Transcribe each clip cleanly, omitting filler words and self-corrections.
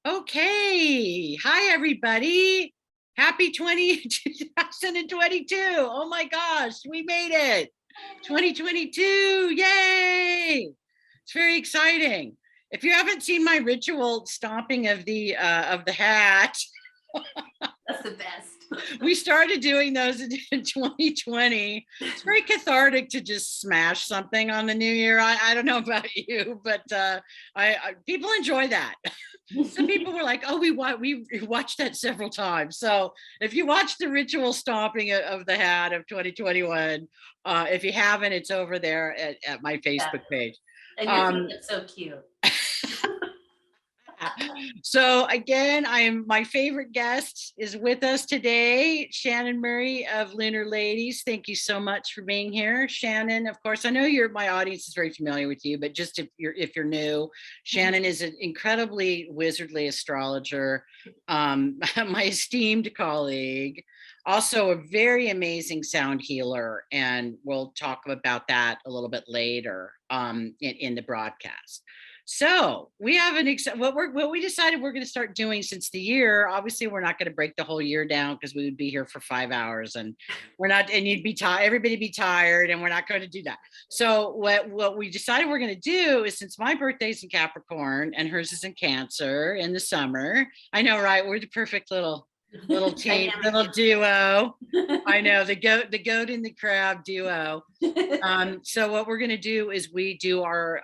Okay. Hi, everybody. Happy 2022. Oh my gosh, we made it. 2022. Yay. It's very exciting. If you haven't seen my ritual stomping of the hat, That's the best. we started doing those in 2020. It's very cathartic to just smash something on the new year. I don't know about you, but I people enjoy that. Some people were like, "Oh, we watched that several times." So if you watch the ritual stomping of the hat of 2021, if you haven't, it's over there at my Facebook page. And your feet look so cute. So again, my favorite guest is with us today, Shannon Murray of Lunar Ladies. Thank you so much for being here, Shannon. Of course, I know my audience is very familiar with you, but just if you're new, Shannon is an incredibly wizardly astrologer, my esteemed colleague, also a very amazing sound healer, and we'll talk about that a little bit later in the broadcast. So we have what we decided we're going to start doing since the year. Obviously, we're not going to break the whole year down because we would be here for 5 hours, and we're not. And you'd be tired. Everybody'd be tired, and we're not going to do that. So what we decided we're going to do is, since my birthday's in Capricorn and hers is in Cancer in the summer. I know, right? We're the perfect little team, little duo. I know, the goat and the crab duo. So what we're going to do is we do our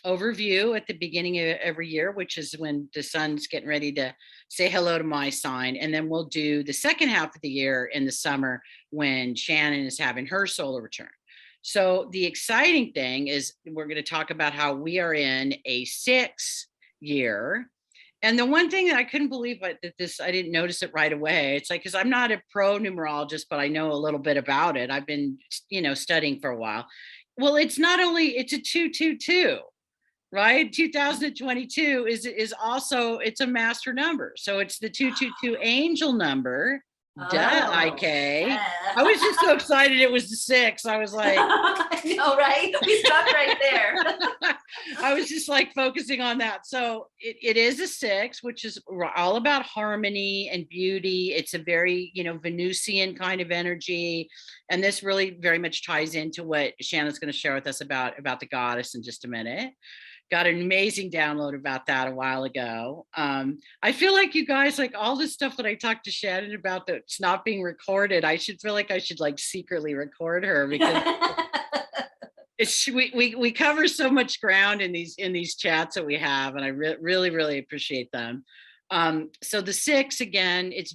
overview at the beginning of every year, which is when the sun's getting ready to say hello to my sign. And then we'll do the second half of the year in the summer when Shannon is having her solar return. So the exciting thing is we're going to talk about how we are in a 6 year. And the one thing that I couldn't believe I didn't notice it right away. It's like, because I'm not a pro numerologist, but I know a little bit about it. I've been, studying for a while. Well, it's not only, it's a 222, right? 2022 is also, it's a master number. So it's the 222 angel number. Duh, IK. I was just so excited it was the 6. I was like, I know, right? We stopped right there. I was just like focusing on that. So it is a 6, which is all about harmony and beauty. It's a very, Venusian kind of energy. And this really very much ties into what Shannon's going to share with us about the goddess in just a minute. Got an amazing download about that a while ago. I feel like you guys, like all this stuff that I talked to Shannon about that's not being recorded, I should like secretly record her, because we cover so much ground in these chats that we have, and I really appreciate them. So the 6, again, it's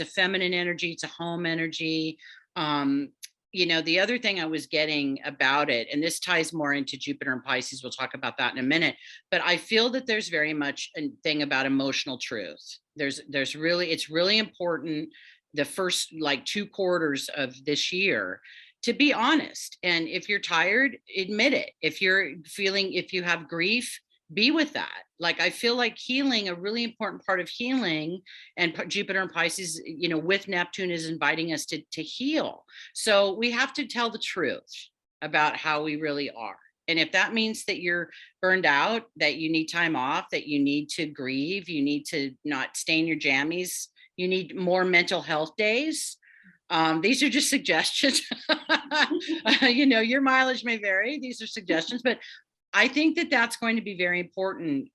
a feminine energy, it's a home energy. The other thing I was getting about it, and this ties more into Jupiter and Pisces, we'll talk about that in a minute, but I feel that there's very much a thing about emotional truth. It's really important the first like 2 quarters of this year to be honest. And if you're tired, admit it. If you have grief, be with that. Like, I feel like healing, a really important part of healing, and Jupiter and Pisces, with Neptune, is inviting us to heal. So we have to tell the truth about how we really are. And if that means that you're burned out, that you need time off, that you need to grieve, you need to not stain your jammies, you need more mental health days. These are just suggestions. Your mileage may vary. These are suggestions, but I think that that's going to be very important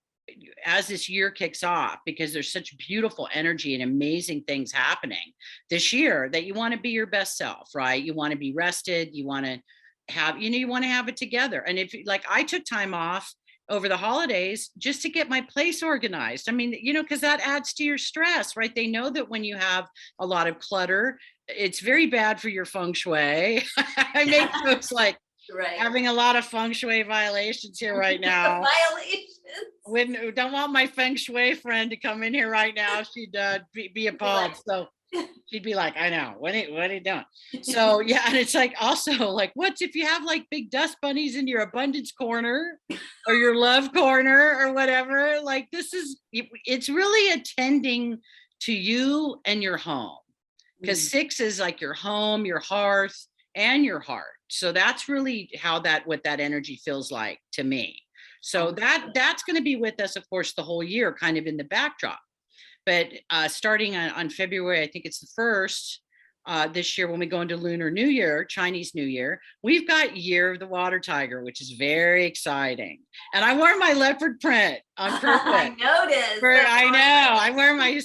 as this year kicks off, because there's such beautiful energy and amazing things happening this year, that you want to be your best self, right? You want to be rested. You want to have, you want to have it together. And if, like, I took time off over the holidays just to get my place organized. I mean, because that adds to your stress, right? They know that when you have a lot of clutter, it's very bad for your feng shui. I make jokes like, right, having a lot of feng shui violations here right now. Violations. Don't want my feng shui friend to come in here right now. She'd be appalled. So she'd be like, I know, what are you doing? So yeah, and it's like, also like, what's if you have like big dust bunnies in your abundance corner or your love corner or whatever? Like, it's really attending to you and your home, because 6 is like your home, your hearth, and your heart. So that's really what that energy feels like to me. So that's going to be with us, of course, the whole year, kind of in the backdrop. But starting on February, I think it's the 1st, this year, when we go into Lunar New Year, Chinese New Year, we've got Year of the Water Tiger, which is very exciting. And I wear my leopard print on purpose. I noticed. I know. I wear my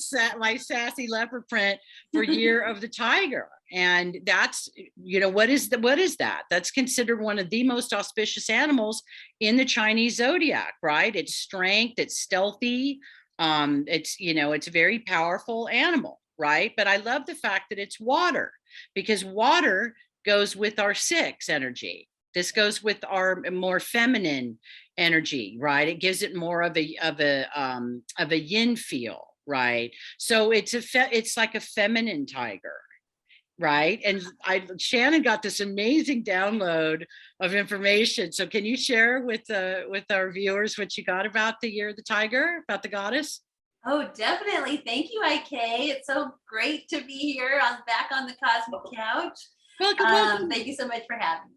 sassy leopard print for Year of the Tiger. And that's, what is that? That's considered one of the most auspicious animals in the Chinese zodiac, right? It's strength, it's stealthy. It's a very powerful animal, right? But I love the fact that it's water, because water goes with our 6 energy. This goes with our more feminine energy, right? It gives it more of a yin feel, right? So it's like a feminine tiger, right? And Shannon got this amazing download of information. So can you share with our viewers what you got about the Year of the Tiger, about the goddess? Oh, definitely. Thank you, IK. It's so great to be here back on the Cosmic Couch. Welcome. Thank you so much for having me.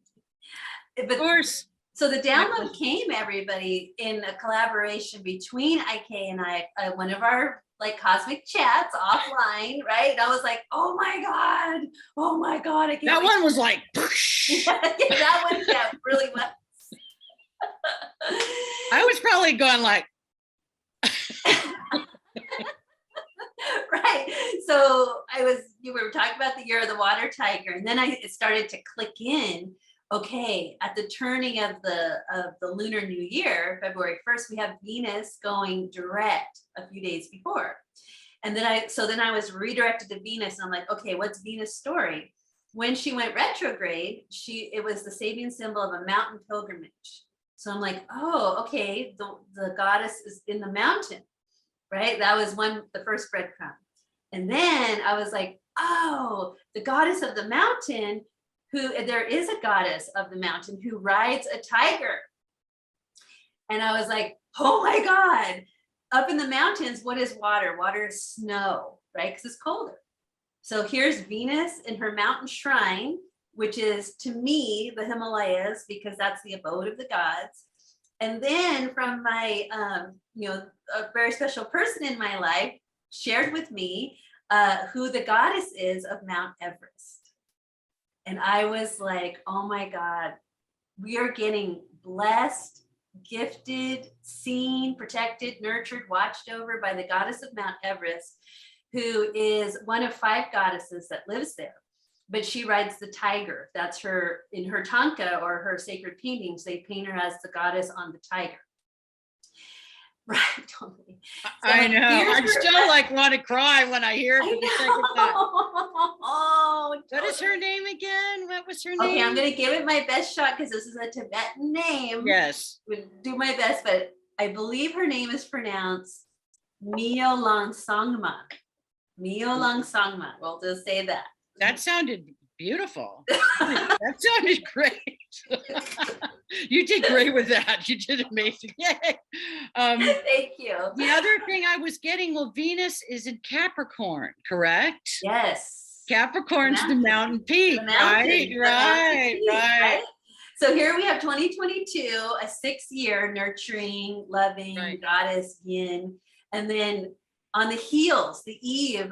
Of course. So the download came, everybody, in a collaboration between IK and I, one of our cosmic chats offline, right? And I was like, oh my God. I can't that one was like, that one, yeah, really was. I was probably going like, right. So you were talking about the Year of the Water Tiger, and then it started to click in. Okay, at the turning of the Lunar New Year, February 1st, we have Venus going direct a few days before. And then I was redirected to Venus, and I'm like, okay, what's Venus' story? When she went retrograde, it was the Sabian symbol of a mountain pilgrimage. So I'm like, oh, okay, the goddess is in the mountain, right? That was the first breadcrumb. And then I was like, oh, the goddess of the mountain, there is a goddess of the mountain who rides a tiger. And I was like, oh my God, up in the mountains, what is water? Water is snow, right? Because it's colder. So here's Venus in her mountain shrine, which is, to me, the Himalayas, because that's the abode of the gods. And then from my, a very special person in my life shared with me who the goddess is of Mount Everest. And I was like, oh my God, we are getting blessed, gifted, seen, protected, nurtured, watched over by the goddess of Mount Everest, who is one of 5 goddesses that lives there. But she rides the tiger. That's her, in her tanka or her sacred paintings, they paint her as the goddess on the tiger. Right, totally. So I know. I still want to cry when I hear it for the second time. Oh, what is her name again? What was her name? Okay, I'm going to give it my best shot because this is a Tibetan name. Yes. I'm gonna do my best, but I believe her name is pronounced Myo Langsangma. Myo Langsangma. We'll just say that. That sounded beautiful. That sounded great. You did great with that. You did amazing. Yay. Thank you. The other thing I was getting, well, Venus is in Capricorn, correct? Yes. Capricorn's the mountain peak, right. So here we have 2022, a 6-year nurturing, loving goddess yin. And then on the heels, the eve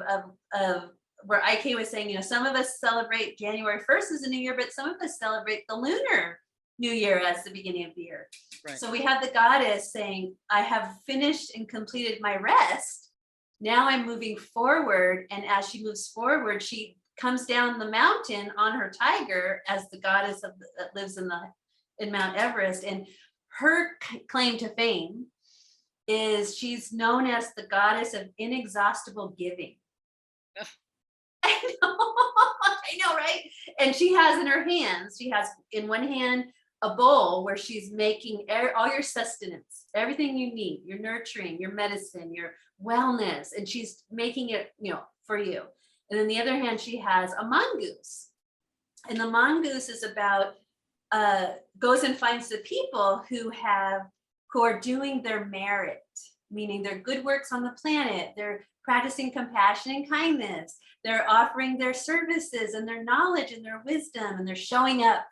of where IK was saying, some of us celebrate January 1st as a new year, but some of us celebrate the lunar new year as the beginning of the year. Right. So we have the goddess saying, I have finished and completed my rest. Now I'm moving forward. And as she moves forward, she comes down the mountain on her tiger as the goddess that lives in Mount Everest. And her claim to fame is she's known as the goddess of inexhaustible giving. I know, right? And she has in her hands, she has in one hand a bowl where she's making all your sustenance, everything you need, your nurturing, your medicine, your wellness, and she's making it, for you. And then the other hand, she has a mongoose. And the mongoose is about, goes and finds the people who are doing their merit, meaning their good works on the planet. They're practicing compassion and kindness. They're offering their services and their knowledge and their wisdom, and they're showing up,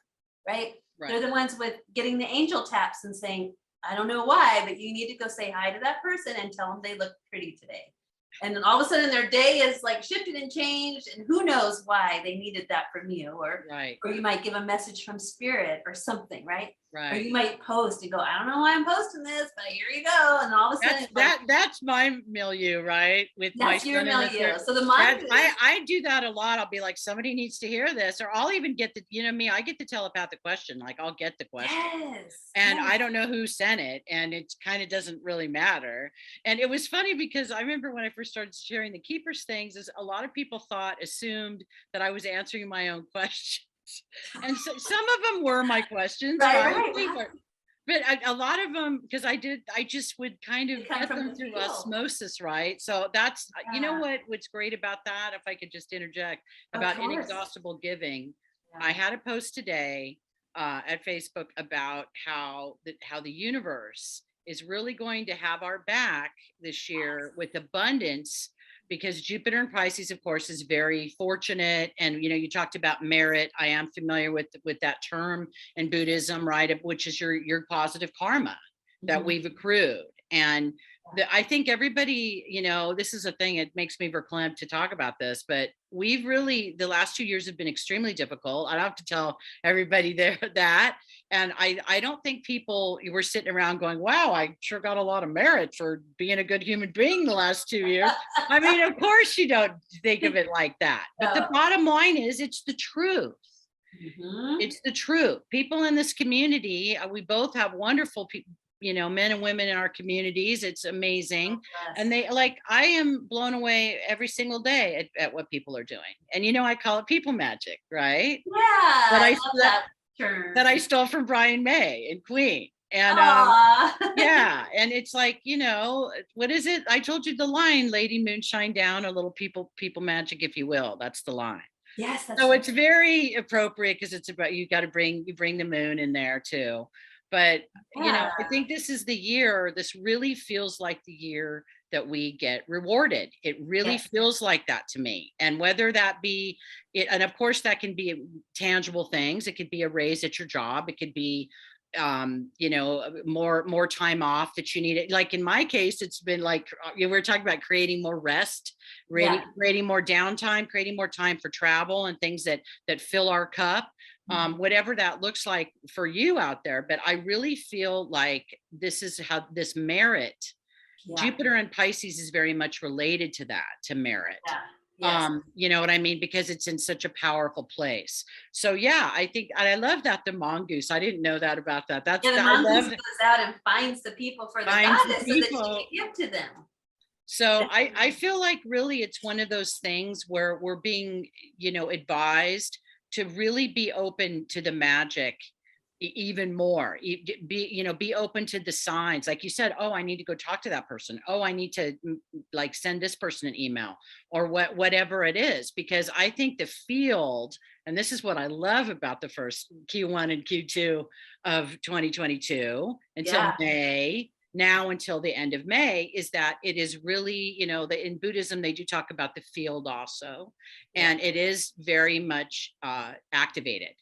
right? They're the ones with getting the angel taps and saying, I don't know why, but you need to go say hi to that person and tell them they look pretty today. And then all of a sudden their day is like shifted and changed, and who knows why they needed that from you, or Right. or you might give a message from spirit or something, right? Or Right. you might post and go, I don't know why I'm posting this, but here you go. And all of a sudden That's my milieu, right? With my that's your son in the milieu. third. So the That, mongoose, I do that a lot. I'll be like, somebody needs to hear this, or I'll even get the, me, I get the telepathic question. Like, I'll get the question. yes, And yes. I don't know who sent it, and it kind of doesn't really matter. And it was funny because I remember when I first started sharing the keepers things, is a lot of people assumed that I was answering my own questions. And so some of them were my questions, Right, right? right. They were. But a lot of them, because I just would kind of They come get from them the through field. osmosis, right? So that's, you know Yeah. what's great about that, if I could just interject, Of about course. inexhaustible giving. Yeah. I had a post today at Facebook about how the universe is really going to have our back this year with abundance, because Jupiter in Pisces, of course, is very fortunate. And you talked about merit. I am familiar with that term in Buddhism, right? Which is your positive karma that we've accrued. And I think everybody, this is a thing, it makes me verklempt to talk about this, but we've really, the last 2 years have been extremely difficult. I don't have to tell everybody there that. And I don't think people were sitting around going, wow, I sure got a lot of merit for being a good human being the last 2 years. I mean, of course you don't think of it like that. But the bottom line is, it's the truth. It's the truth. People in this community, we both have wonderful people, men and women in our communities. It's amazing. And I am blown away every single day at what people are doing. And I call it people magic, right? Yeah, That I love that term. That I stole from Brian May and Queen. And yeah, and it's like, what is it? I told you the line, Lady Moonshine down, a little people magic, if you will. That's the line. Yes, that's So right. it's very appropriate, because it's about, you bring the moon in there too. But I think this is the year, this really feels like the year that we get rewarded. It really feels like that to me. And whether that be it, and of course that can be tangible things. It could be a raise at your job. It could be more time off that you need. Like in my case, it's been like, we were talking about creating more rest, creating more downtime, creating more time for travel and things that fill our cup. Whatever that looks like for you out there. But I really feel like this is how this merit, Jupiter and Pisces is very much related to that, to merit. You know what I mean? Because it's in such a powerful place. So yeah, I think, and I love that the mongoose, I didn't know that about that. That's the mongoose goes out and finds the people for the goddess so that she can give to them. So I feel like really it's one of those things where we're being, advised to really be open to the magic even more. Be open to the signs. Like you said, oh, I need to go talk to that person. Oh, I need to send this person an email, or whatever it is. Because I think the field, and this is what I love about the first Q1 and Q2 of 2022 until May, now until the end of May, is that it is really, in Buddhism, they do talk about the field also. And it is very much activated.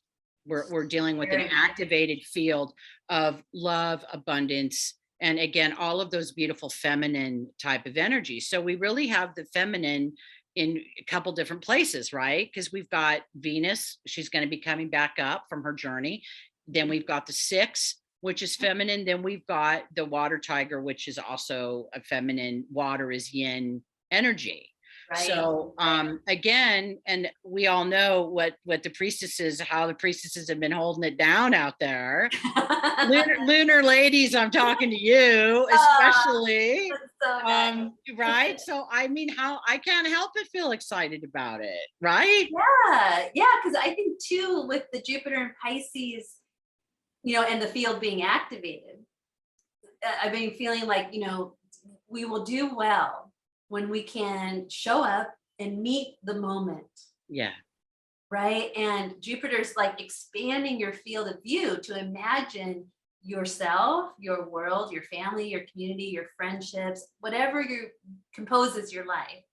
We're dealing with an activated field of love, abundance, and again, all of those beautiful feminine type of energies. So we really have the feminine in a couple different places, right? Because we've got Venus, she's going to be coming back up from her journey. Then we've got the 6, which is feminine. Then we've got the water tiger, which is also a feminine. Water is yin energy. Right. So again, and we all know what the priestesses, how the priestesses have been holding it down out there. lunar ladies, I'm talking to you, especially. So nice. Right. So I mean, how I can't help but feel excited about it, right? Yeah, because I think too, with the Jupiter and Pisces, and the field being activated, I've been feeling like, we will do well when we can show up and meet the moment. Yeah. Right. And Jupiter's like expanding your field of view to imagine yourself, your world, your family, your community, your friendships, whatever composes your life,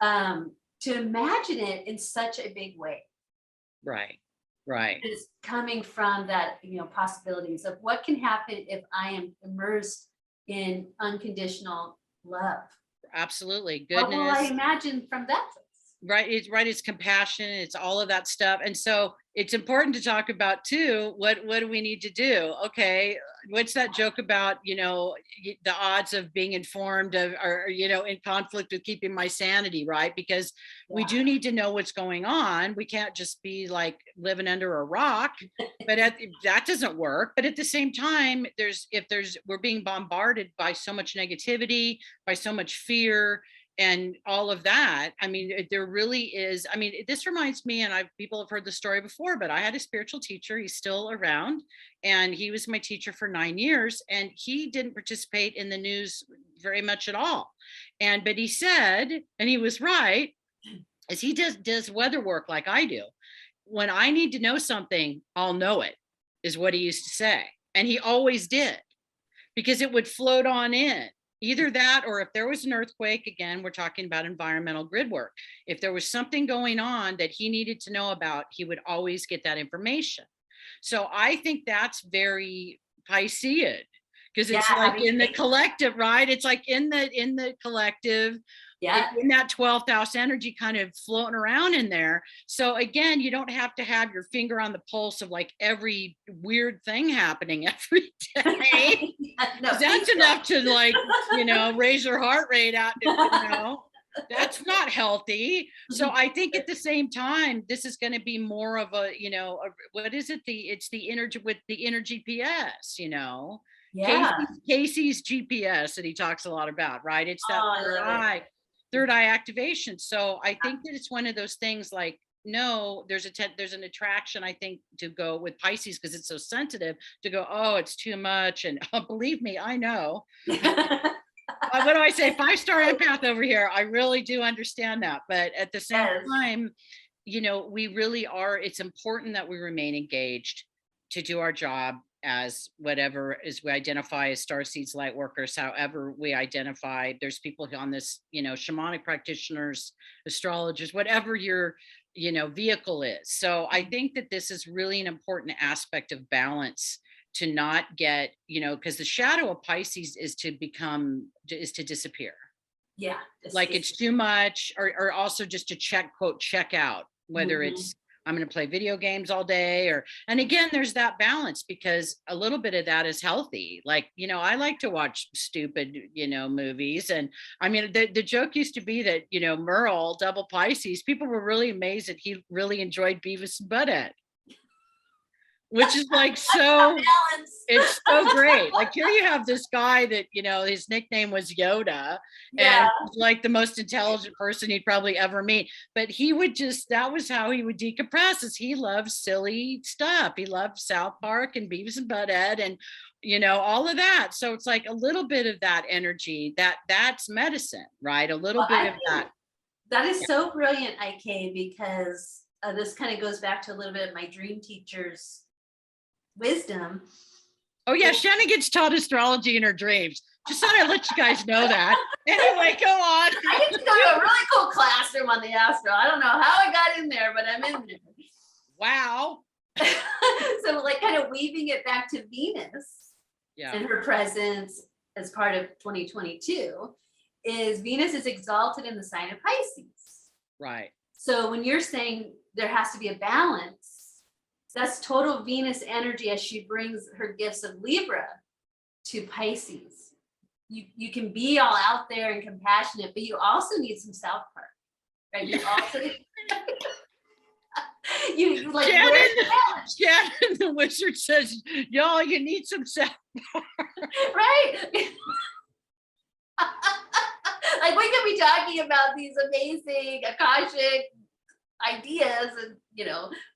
to imagine it in such a big way. Right. Right. It's coming from that, possibilities of what can happen if I am immersed in unconditional love. Absolutely. What will I Goodness. imagine from that place? Right, it's compassion, it's all of that stuff. And so it's important to talk about too, what do we need to do? Okay, what's that joke about, the odds of being informed of, or in conflict with keeping my sanity, right? Because we Yeah. do need to know what's going on. We can't just be like living under a rock, but that doesn't work. But at the same time, we're being bombarded by so much negativity, by so much fear, and all of that. I mean, there really is. I mean, this reminds me, and people have heard the story before, but I had a spiritual teacher. He's still around, and he was my teacher for 9 years, and he didn't participate in the news very much at all. But he said, and he was right, as he does weather work like I do. When I need to know something, I'll know it, is what he used to say. And he always did, because it would float on in. Either that, or if there was an earthquake, again, we're talking about environmental grid work. If there was something going on that he needed to know about, he would always get that information. So I think that's very Piscean, because it's like in the collective, right? It's like in the collective, in that 12th house energy kind of floating around in there. So again, you don't have to have your finger on the pulse of like every weird thing happening every day. No, that's enough to like, raise your heart rate out, that's not healthy. So I think at the same time, this is going to be more of a, what is it? It's the energy with the inner GPS, Yeah. Casey's GPS that he talks a lot about, right? It's that third eye activation. So I think that it's one of those things like, no, there's an attraction, I think, to go with Pisces, because it's so sensitive, to go, oh, it's too much. And believe me, I know. What do I say? 5-star empath over here. I really do understand that. But at the same time, we really are, it's important that we remain engaged to do our job as whatever is we identify as starseeds, light workers, however we identify. There's people on this, shamanic practitioners, astrologers, whatever your, vehicle is. So I think that this is really an important aspect of balance, to not get, because the shadow of Pisces is to disappear. Yeah. Like it's too much, or also just to check out, whether it's, I'm going to play video games all day, and again, there's that balance, because a little bit of that is healthy. Like, I like to watch stupid, movies. And I mean, the joke used to be that, Merle, double Pisces, people were really amazed that he really enjoyed Beavis and Butthead, which is like, so it's so great. Like here you have this guy that, his nickname was Yoda, and like the most intelligent person you'd probably ever meet. But he would that was how he would decompress, is he loved silly stuff. He loved South Park and Beavis and Butthead and, all of that. So it's like a little bit of that energy, that's medicine, right? A little bit of that. That is so brilliant, IK, because this kind of goes back to a little bit of my dream teacher's wisdom. Oh yeah, Shannon gets taught astrology in her dreams. Just thought I'd let you guys know that. Anyway, go on. I get to go to a really cool classroom on the astro. I don't know how I got in there, but I'm in there. Wow. So like kind of weaving it back to Venus and her presence as part of 2022 is Venus is exalted in the sign of Pisces. Right. So when you're saying there has to be a balance, that's total Venus energy as she brings her gifts of Libra to Pisces. You can be all out there and compassionate, but you also need some South Park, right? You also you like Shannon the wizard says, y'all, you need some South Park. Right. Like we could be talking about these amazing Akashic ideas and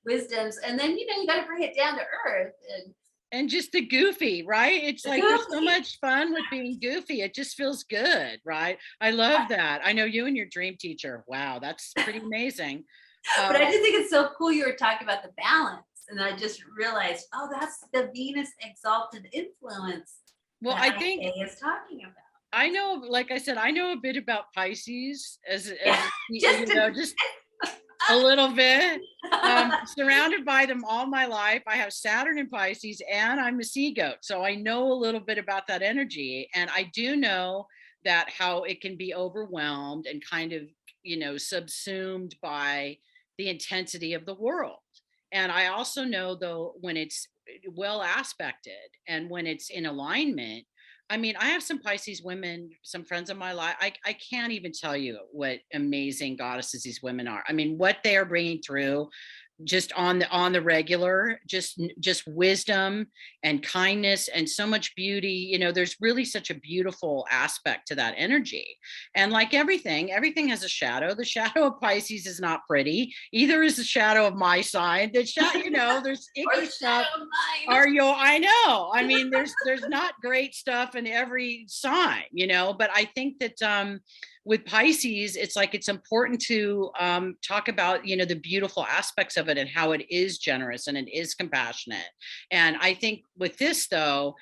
wisdoms, and then you got to bring it down to earth and just the goofy, right? It's like there's so much fun with being goofy. It just feels good, right? I love that. I know you and your dream teacher. Wow, that's pretty amazing. But I just think it's so cool you were talking about the balance, and I just realized, oh, that's the Venus exalted influence. Well, I think is talking about. I know, like I said, I know a bit about Pisces as A little bit. Surrounded by them all my life. I have Saturn in Pisces and I'm a sea goat. So I know a little bit about that energy. And I do know that how it can be overwhelmed and kind of, subsumed by the intensity of the world. And I also know, though, when it's well aspected and when it's in alignment. I mean, I have some Pisces women, some friends of my life. I can't even tell you what amazing goddesses these women are. I mean, what they are bringing through just on the regular, just wisdom and kindness and so much beauty. There's really such a beautiful aspect to that energy. And like everything has a shadow. The shadow of Pisces is not pretty, either is the shadow of my sign. The shadow, there's icky stuff. I know, I mean, there's not great stuff in every sign, but I think that with Pisces, it's like it's important to talk about, the beautiful aspects of it and how it is generous and it is compassionate. And I think with this, though,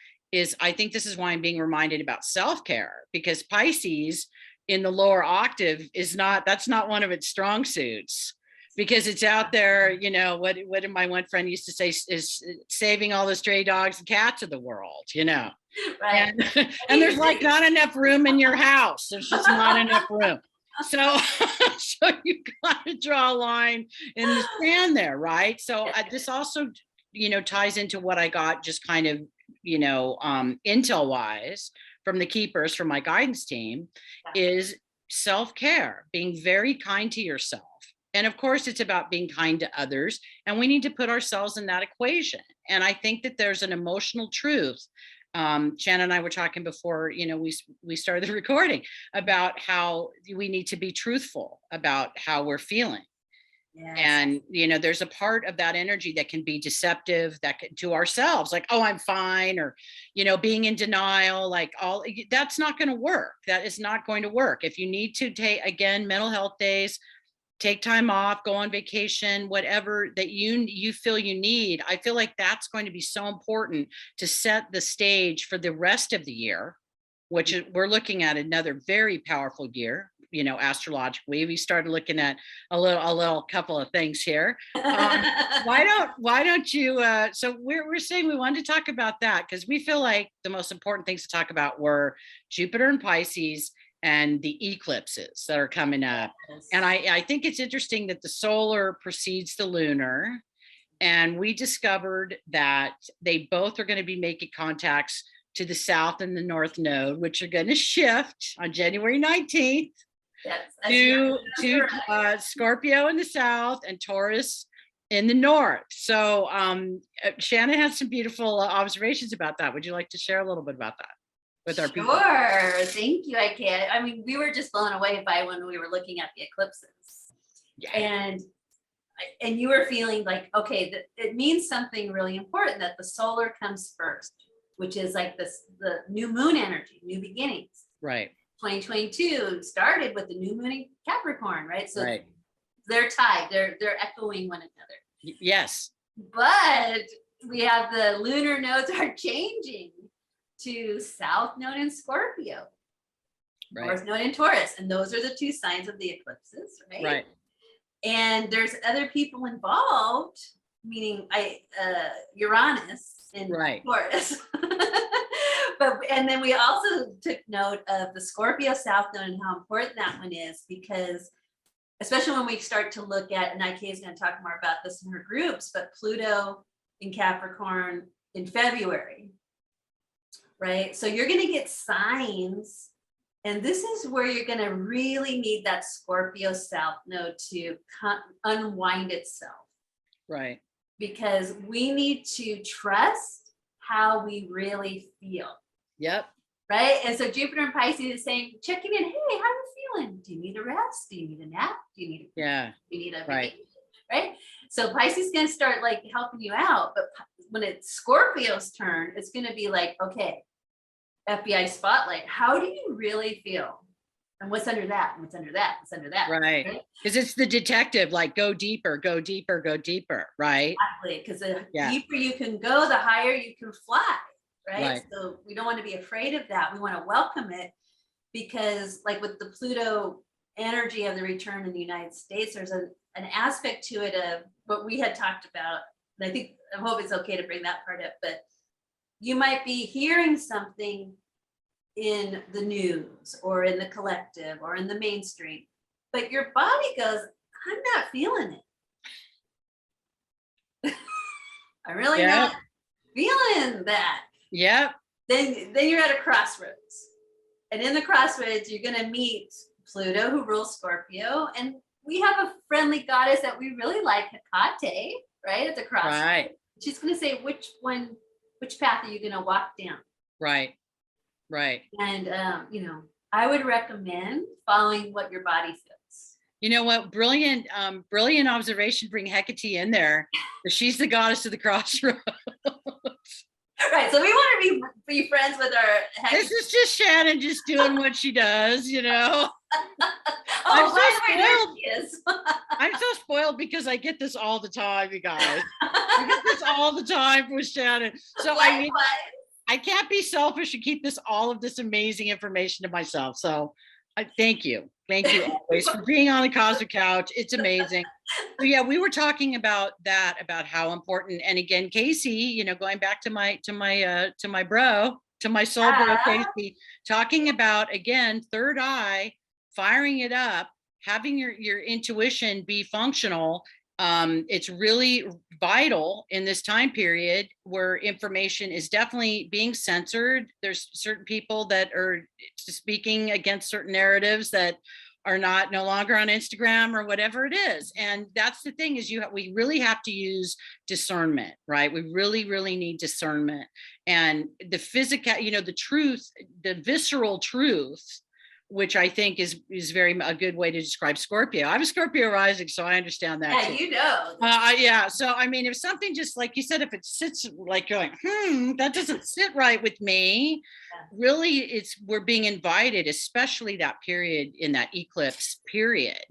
I think this is why I'm being reminded about self-care, because Pisces in the lower octave that's not one of its strong suits, because it's out there, what did my one friend used to say, is saving all the stray dogs and cats of the world, Right. And there's like not enough room in your house. There's just not enough room. So you got to draw a line in the sand there, right? So this also, ties into what I got just kind of, intel wise from the keepers, from my guidance team, is self-care, being very kind to yourself. And of course, it's about being kind to others. And we need to put ourselves in that equation. And I think that there's an emotional truth. Shannon and I were talking before, we started the recording, about how we need to be truthful about how we're feeling. Yes. And, there's a part of that energy that can be deceptive, to ourselves, like, oh, I'm fine, or, being in denial, like that's not going to work. That is not going to work. If you need to take, again, mental health days, take time off, go on vacation, whatever that you feel you need. I feel like that's going to be so important to set the stage for the rest of the year, which we're looking at another very powerful year, astrologically. We started looking at a little couple of things here. Why don't you, so we're saying we wanted to talk about that because we feel like the most important things to talk about were Jupiter and Pisces and the eclipses that are coming up. Yes. And I think it's interesting that the solar precedes the lunar. And we discovered that they both are going to be making contacts to the south and the north node, which are going to shift on January 19th. Yes, to Scorpio in the south and Taurus in the north. So Shannon has some beautiful observations about that. Would you like to share a little bit about that with our people? Sure, thank you. I can. I mean, we were just blown away by when we were looking at the eclipses, and you were feeling like, okay, it means something really important, that the solar comes first, which is like the new moon energy, new beginnings. Right. 2022 started with the new moon in Capricorn, right? So they're tied. They're echoing one another. Yes. But we have the lunar nodes are changing to south node in Scorpio, north node in Taurus, and those are the two signs of the eclipses, right? Right. And there's other people involved, meaning Uranus in Taurus. And then we also took note of the Scorpio south node and how important that one is, because especially when we start to look at, and IK is going to talk more about this in her groups, but Pluto in Capricorn in February. Right. So you're going to get signs, and this is where you're going to really need that Scorpio south node to unwind itself. Right. Because we need to trust how we really feel. Yep. Right. And so Jupiter and Pisces is saying, checking in. Hey, how are you feeling? Do you need a rest? Do you need a nap? Do you need a vacation? Right. So Pisces is going to start like helping you out. But when it's Scorpio's turn, it's going to be like, okay, FBI spotlight. How do you really feel? And what's under that? And what's under that? What's under that? Right. Because it's the detective, like go deeper, go deeper, go deeper. Right. Exactly. Because the deeper you can go, the higher you can fly. Right. So we don't want to be afraid of that. We want to welcome it, because like with the Pluto energy of the return in the United States, there's an aspect to it of what we had talked about. And I hope it's okay to bring that part up, but you might be hearing something in the news or in the collective or in the mainstream, but your body goes, I'm not feeling it. I'm really not feeling that. Yep. Then you're at a crossroads. And in the crossroads, you're going to meet Pluto, who rules Scorpio. And we have a friendly goddess that we really like, Hecate, right? At the crossroads. Right. She's going to say, which path are you going to walk down? Right. Right. And, I would recommend following what your body feels. You know what? Brilliant observation. Bring Hecate in there. She's the goddess of the crossroads. Right. So we want to be friends with our Hecate. This is just Shannon just doing what she does, Oh, I'm by so the way, there spoiled. she is. I'm so spoiled because I get this all the time, you guys. I get this all the time with Shannon. So I mean, I can't be selfish and keep all of this amazing information to myself. So I thank you always for being on the Cosmic Couch. It's amazing. So yeah, we were talking about how important. And again, Casey, going back to my soul bro, Casey, talking about again, third eye, firing it up, having your intuition be functional. It's really vital in this time period where information is definitely being censored. There's certain people that are speaking against certain narratives that are no longer on Instagram or whatever it is. And that's the thing is we really have to use discernment, right? We really, really need discernment and the physical, the truth, the visceral truth, which I think is very a good way to describe Scorpio. I'm a Scorpio rising, so I understand that. Yeah, yeah. So, I mean, if something just like you said, if it sits like you're like, that doesn't sit right with me, really, we're being invited, especially that period in that eclipse period,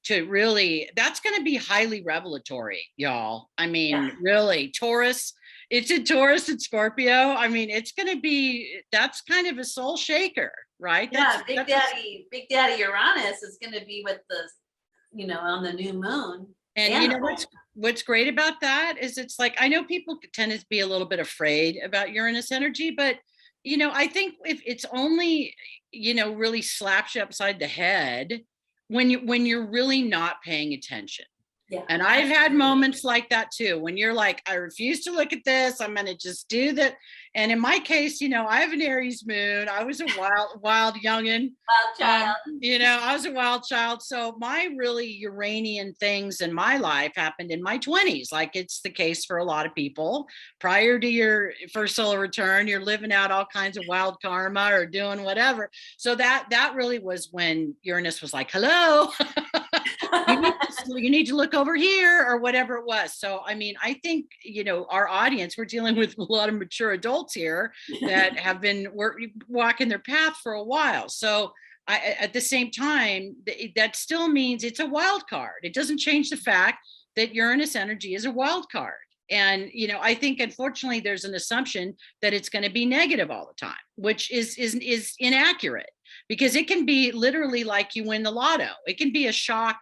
to really, that's going to be highly revelatory, y'all. I mean, really, Taurus. It's in Taurus and Scorpio. I mean, that's kind of a soul shaker, right? Yeah, Big Daddy Uranus is going to be with on the new moon. And what's great about that is it's like, I know people tend to be a little bit afraid about Uranus energy, but I think if it's only, really slaps you upside the head when you're really not paying attention. Yeah. And I've had moments like that too, when you're like, I refuse to look at this. I'm going to just do that. And in my case, I have an Aries moon. I was a wild youngin. Wild child. I was a wild child. So my really Uranian things in my life happened in my 20s. Like it's the case for a lot of people. Prior to your first solar return, you're living out all kinds of wild karma or doing whatever. So that really was when Uranus was like, hello. you need to look over here or whatever it was. So, I mean, I think, our audience, we're dealing with a lot of mature adults here that have been walking their path for a while. So at the same time, that still means it's a wild card. It doesn't change the fact that Uranus energy is a wild card. And, I think, unfortunately, there's an assumption that it's going to be negative all the time, which is inaccurate. Because it can be literally like you win the lotto. It can be a shock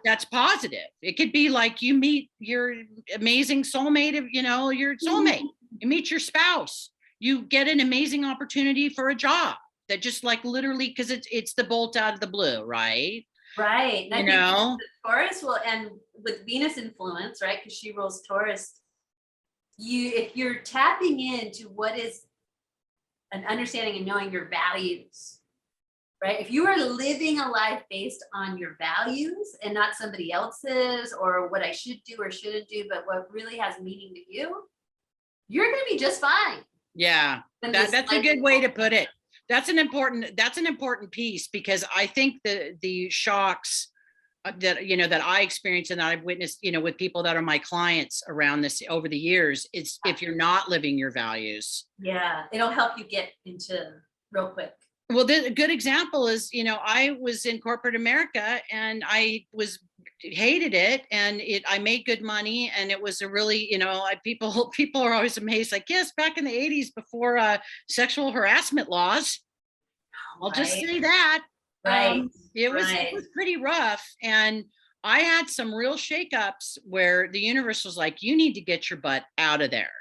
that's positive. It could be like you meet your amazing soulmate, your soulmate. You meet your spouse. You get an amazing opportunity for a job that just like literally, because it's the bolt out of the blue, right? Right. And I think Taurus will, and with Venus influence, right? Because she rules Taurus. If you're tapping into what is an understanding and knowing your values, right? If you are living a life based on your values and not somebody else's or what I should do or shouldn't do, but what really has meaning to you, you're going to be just fine. Yeah, that's a good way to put it. That's an important piece, because I think the shocks that I experienced and that I've witnessed, with people that are my clients around this over the years, it's if you're not living your values. Yeah, it'll help you get into real quick. Well, a good example is, I was in corporate America and I hated it, and I made good money, and it was a really, people are always amazed, like, yes, back in the 80s before sexual harassment laws. I'll just say that. Right. It was pretty rough. And I had some real shakeups where the universe was like, you need to get your butt out of there.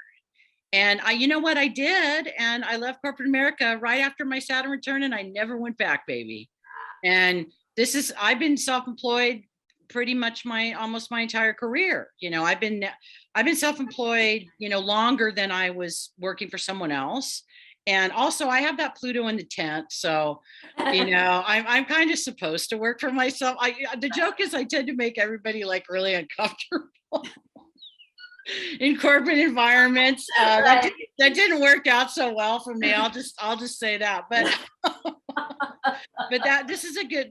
And you know what I did? And I left corporate America right after my Saturn return, and I never went back, baby. And I've been self-employed pretty much almost my entire career. I've been self-employed, longer than I was working for someone else. And also I have that Pluto in the 10th. So, I'm kind of supposed to work for myself. The joke is I tend to make everybody like really uncomfortable in corporate environments. That didn't work out so well for me. I'll just say that. But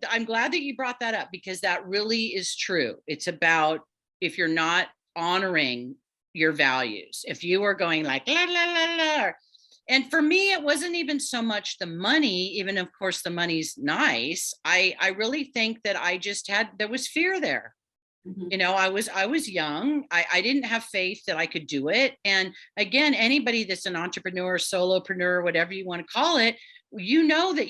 I'm glad that you brought that up, because that really is true. It's about, if you're not honoring your values, if you are going like la la la la. And for me, it wasn't even so much the money, even of course the money's nice. I really think that there was fear there. Mhm. I was young. I didn't have faith that I could do it. And again, anybody that's an entrepreneur, solopreneur, whatever you want to call it, that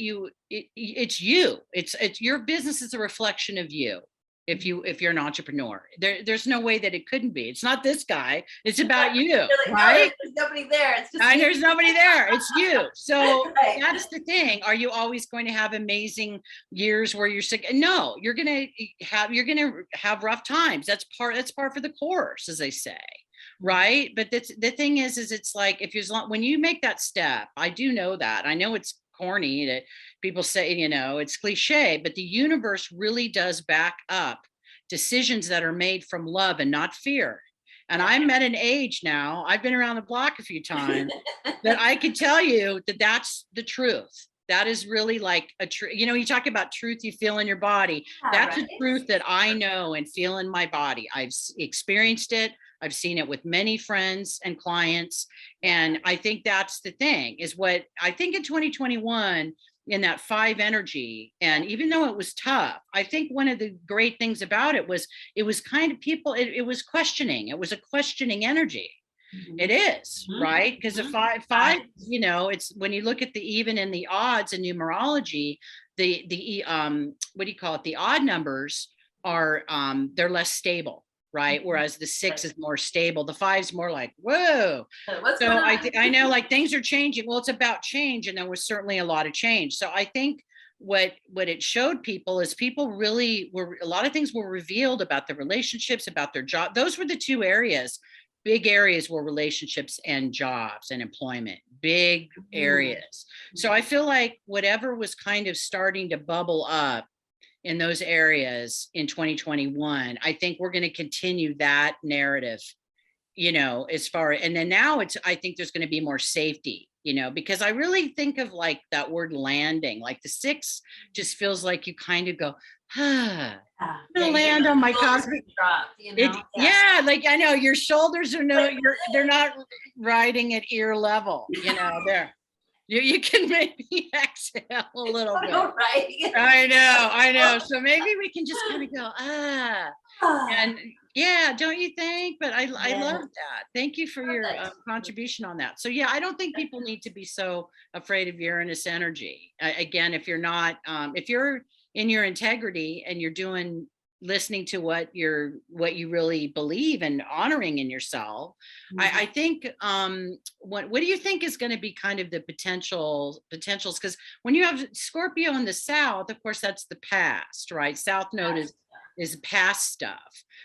it's you. It's your business is a reflection of you. If you're an entrepreneur, there's no way that it couldn't be. It's not this guy. It's about you, right? There's nobody there. It's just there's nobody there. It's you. So Right. That's the thing. Are you always going to have amazing years where you're sick? No, you're gonna have rough times. That's part for the course, as they say, right? But the thing is it's like, when you make that step, I do know that. I know it's corny that people say, it's cliche, but the universe really does back up decisions that are made from love and not fear. And I'm at an age now, I've been around the block a few times, that I could tell you that that's the truth. That is really like a truth. You talk about truth you feel in your body. That's a truth that I know and feel in my body. I've experienced it. I've seen it with many friends and clients. And I think that's the thing, is what I think in 2021, in that 5 energy. And even though it was tough, I think one of the great things about it was kind of it was questioning. It was a questioning energy. Mm-hmm. It is, mm-hmm. Right? Because the five, it's when you look at the even and the odds in numerology, the what do you call it? The odd numbers are they're less stable. Right. Whereas the 6 is more stable. The 5's more like, whoa. So I know like things are changing. Well, it's about change. And there was certainly a lot of change. So I think what it showed people is people really a lot of things were revealed about the relationships, about their job. Those were the 2 areas. Big areas were relationships and jobs and employment, big areas. So I feel like whatever was kind of starting to bubble up in those areas in 2021, I think we're going to continue that narrative, and then now I think there's going to be more safety, because I really think of like that word landing, like the 6 just feels like you kind of go, I'm gonna land on my cosmic drop, Yeah, like I know your shoulders are they're not riding at ear level, there. You can maybe exhale a little bit. Right. I know. So maybe we can just kind of go, and yeah, don't you think? But I love that. Thank you for your contribution on that. So yeah, I don't think people need to be so afraid of Uranus energy. Again, if you're not, if you're in your integrity and you're listening to what you really believe and honoring in yourself. Mm-hmm. I think what do you think is going to be kind of the potentials? Because when you have Scorpio in the south, of course, that's the past, right? South node is past stuff.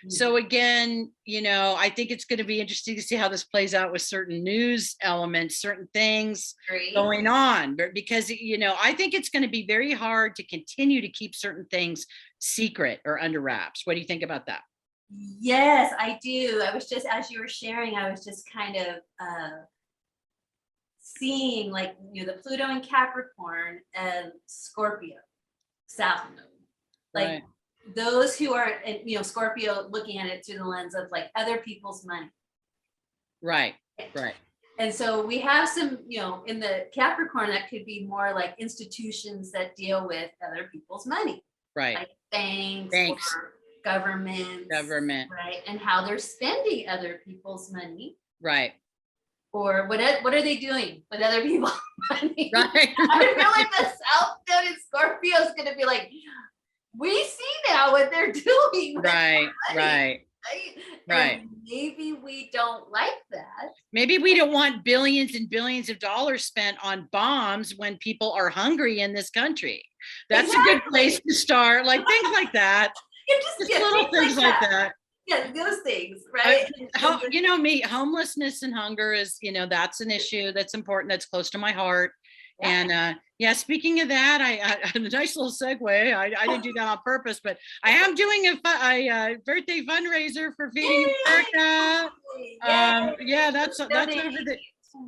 Mm-hmm. So again, I think it's going to be interesting to see how this plays out with certain news elements, certain things going on, because I think it's going to be very hard to continue to keep certain things secret or under wraps. What do you think about that? Yes, I do. I was just, as you were sharing, I was just kind of seeing like, the Pluto in Capricorn and Scorpio, South Node. Like those who are, Scorpio looking at it through the lens of like other people's money. Right. And so we have some, in the Capricorn, that could be more like institutions that deal with other people's money. Right. Like banks. Or government, right, and how they're spending other people's money, right, or what are they doing with other people's money, right? I feel like the South Node in Scorpio is going to be like, we see about what they're doing. Right. Right? Right. And maybe we don't like that. Maybe we don't want billions and billions of dollars spent on bombs when people are hungry in this country. That's a good place to start. Like things like that. Just little things like that. Yeah, those things, right? You know me, homelessness and hunger is, that's an issue that's important, that's close to my heart. Yeah. And speaking of that, I a nice little segue. I didn't do that on purpose, but I am doing a birthday fundraiser for Feeding America. That's over there.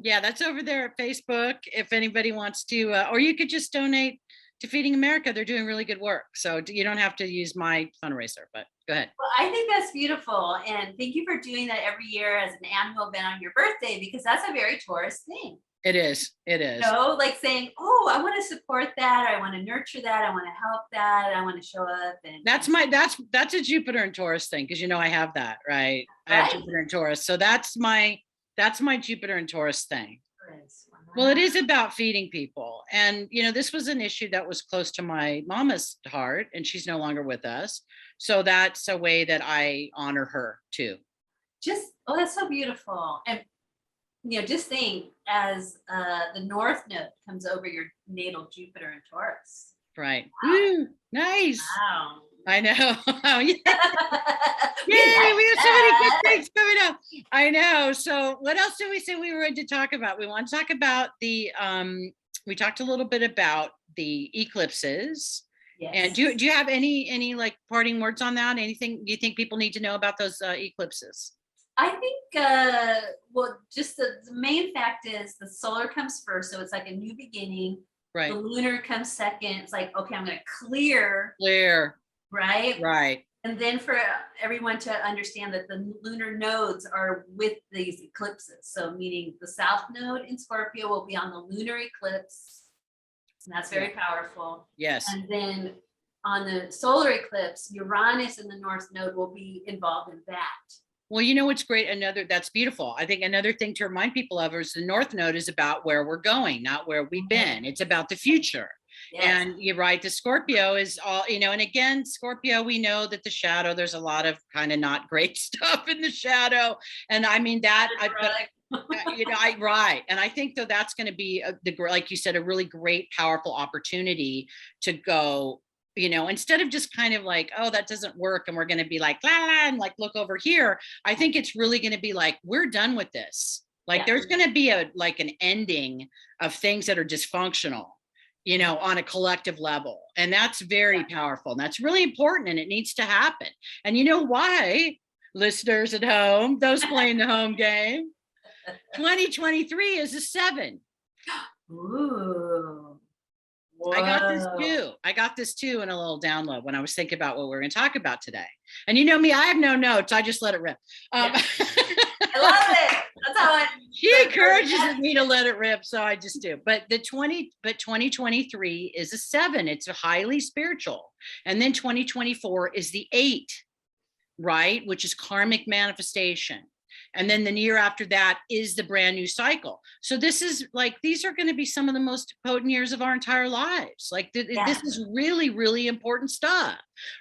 Yeah, that's over there at Facebook. If anybody wants to, or you could just donate to Feeding America. They're doing really good work. So you don't have to use my fundraiser, but go ahead. Well, I think that's beautiful. And thank you for doing that every year as an annual event on your birthday, because that's a very Taurus thing. It is. Like saying, oh, I want to support that. I want to nurture that. I want to help that. I want to show up. And that's a Jupiter and Taurus thing. Cause I have that, right? I have Jupiter and Taurus. So that's my Jupiter and Taurus thing. Well, it is about feeding people. And, this was an issue that was close to my mama's heart, and she's no longer with us. So that's a way that I honor her too. That's so beautiful. And, just think as the North Node comes over your natal Jupiter and Taurus. Right. Wow. Ooh, nice. Wow. I know. Yay, we have so many good things coming up. I know. So what else did we say we were going to talk about? We want to talk about we talked a little bit about the eclipses. Yes. And do you have any like parting words on that? Anything you think people need to know about those eclipses? I think, just the main fact is the solar comes first. So it's like a new beginning. Right. The lunar comes second. It's like, okay, I'm going to clear. Right. And then for everyone to understand that the lunar nodes are with these eclipses. So meaning the South Node in Scorpio will be on the lunar eclipse. And that's very powerful. Yes. And then on the solar eclipse, Uranus in the North Node will be involved in that. Well, what's great, that's beautiful. I think another thing to remind people of is the North Node is about where we're going, not where we've been. It's about the future. Yes. And you're right, the Scorpio is all, and again, Scorpio, we know that the shadow, there's a lot of kind of not great stuff in the shadow. And I mean that, right. And I think though that's going to be, like you said, a really great, powerful opportunity to go, instead of just kind of like, oh, that doesn't work. And we're going to be like, la, la, and like, look over here. I think it's really going to be like, we're done with this. Like there's going to be an ending of things that are dysfunctional, on a collective level. And that's very powerful. And that's really important. And it needs to happen. And you know why, listeners at home, those playing the home game, 2023 is a 7. Ooh. Whoa. I got this too in a little download when I was thinking about what we're going to talk about today. And me, I have no notes. I just let it rip. I love it. That's how she encourages me to let it rip, so I just do. But 2023 is a 7. It's a highly spiritual. And then 2024 is the 8, right? Which is karmic manifestation. And then the year after that is the brand new cycle. So this is like, these are going to be some of the most potent years of our entire lives. Like this is really, really important stuff,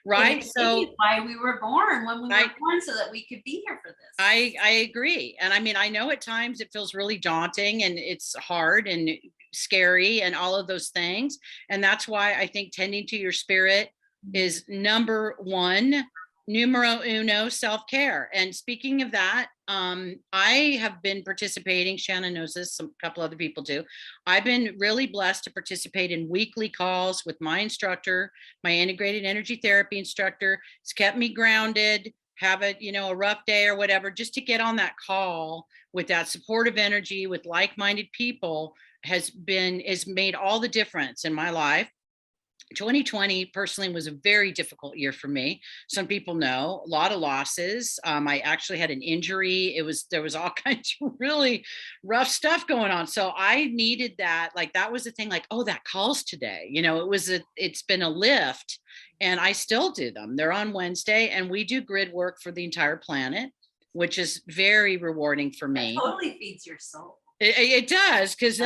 right? So why we were born when we were born, so that we could be here for this. I agree. And I mean, I know at times it feels really daunting and it's hard and scary and all of those things. And that's why I think tending to your spirit is number 1, numero uno, self-care. And speaking of that, I have been participating, Shannon knows this, a couple other people do. I've been really blessed to participate in weekly calls with my instructor, my integrated energy therapy instructor. It's kept me grounded, have a rough day or whatever, just to get on that call with that supportive energy with like-minded people has made all the difference in my life. 2020 personally was a very difficult year for me. Some people know, a lot of losses. I actually had an injury. There was all kinds of really rough stuff going on. So I needed that. Like that was the thing, like, oh, that call's today. It's been a lift, and I still do them. They're on Wednesday, and we do grid work for the entire planet, which is very rewarding for me. It totally feeds your soul. It does, because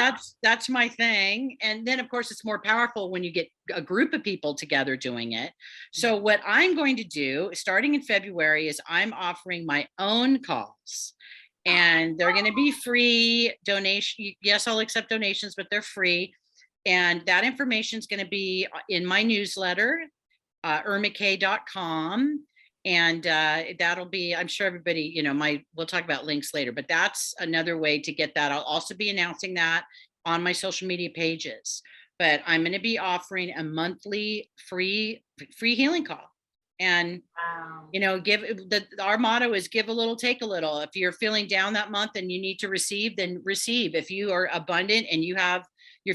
that's my thing. And then of course it's more powerful when you get a group of people together doing it. So what I'm going to do starting in February is I'm offering my own calls, and they're going to be free donation. Yes, I'll accept donations, but they're free. And that information is going to be in my newsletter, irmakay.com. And that'll be, I'm sure everybody, we'll talk about links later, but that's another way to get that. I'll also be announcing that on my social media pages, but I'm going to be offering a monthly free healing call. And Wow. our motto is give a little, take a little. If you're feeling down that month and you need to receive, then receive. If you are abundant and you're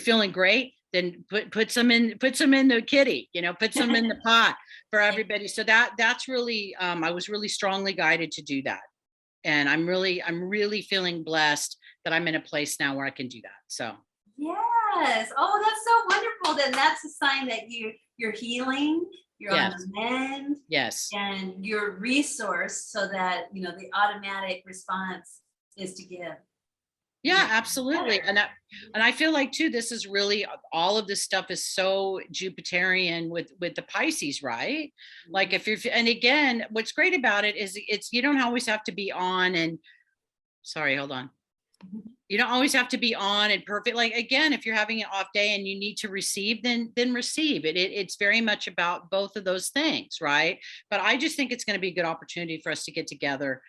feeling great, then put some in the kitty, put some in the pot for everybody. So that's really, I was really strongly guided to do that. And I'm really feeling blessed that I'm in a place now where I can do that. So Yes. Oh, that's so wonderful. Then that's a sign that you're healing, you're on yes, the mend, yes. and you're resourced so that the automatic response is to give. Yeah, absolutely. Better. And I feel like too, this is really, all of this stuff is so Jupiterian with the Pisces, right? Like if you're, and again, what's great about it is you don't always have to be on and, sorry, hold on. You don't always have to be on and perfect. Like, again, if you're having an off day and you need to receive, then receive it. It's very much about both of those things, right? But I just think it's going to be a good opportunity for us to get together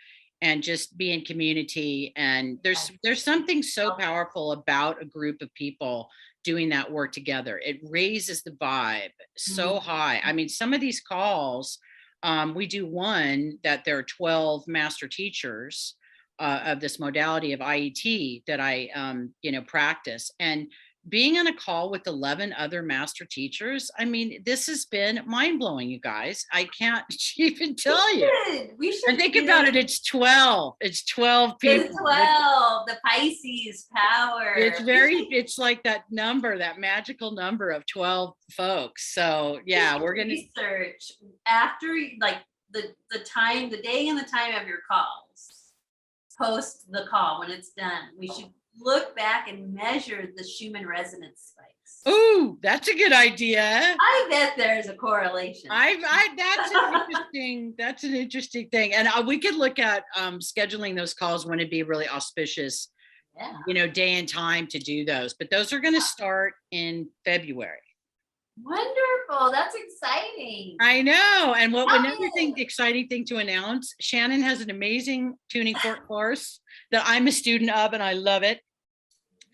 and just be in community. And there's something so powerful about a group of people doing that work together. It raises the vibe so high. I mean, some of these calls, we do one that there are 12 master teachers of this modality of IET that I, practice. And being on a call with 11 other master teachers, I mean, this has been mind blowing, you guys. I can't even tell you. We should And think about it. It's 12. It's 12 people. It's 12, the Pisces power. It's like that number, that magical number of 12 folks. So yeah, we're going to research after like the time, the day and the time of your calls. Post the call when it's done. We should look back and measure the Schumann resonance spikes. Ooh, that's a good idea. I bet there's a correlation. That's an interesting thing. And we could look at scheduling those calls when it'd be really auspicious, day and time to do those. But those are going to start in February. Wonderful. That's exciting. I know. And exciting thing to announce, Shannon has an amazing tuning fork course that I'm a student of, and I love it.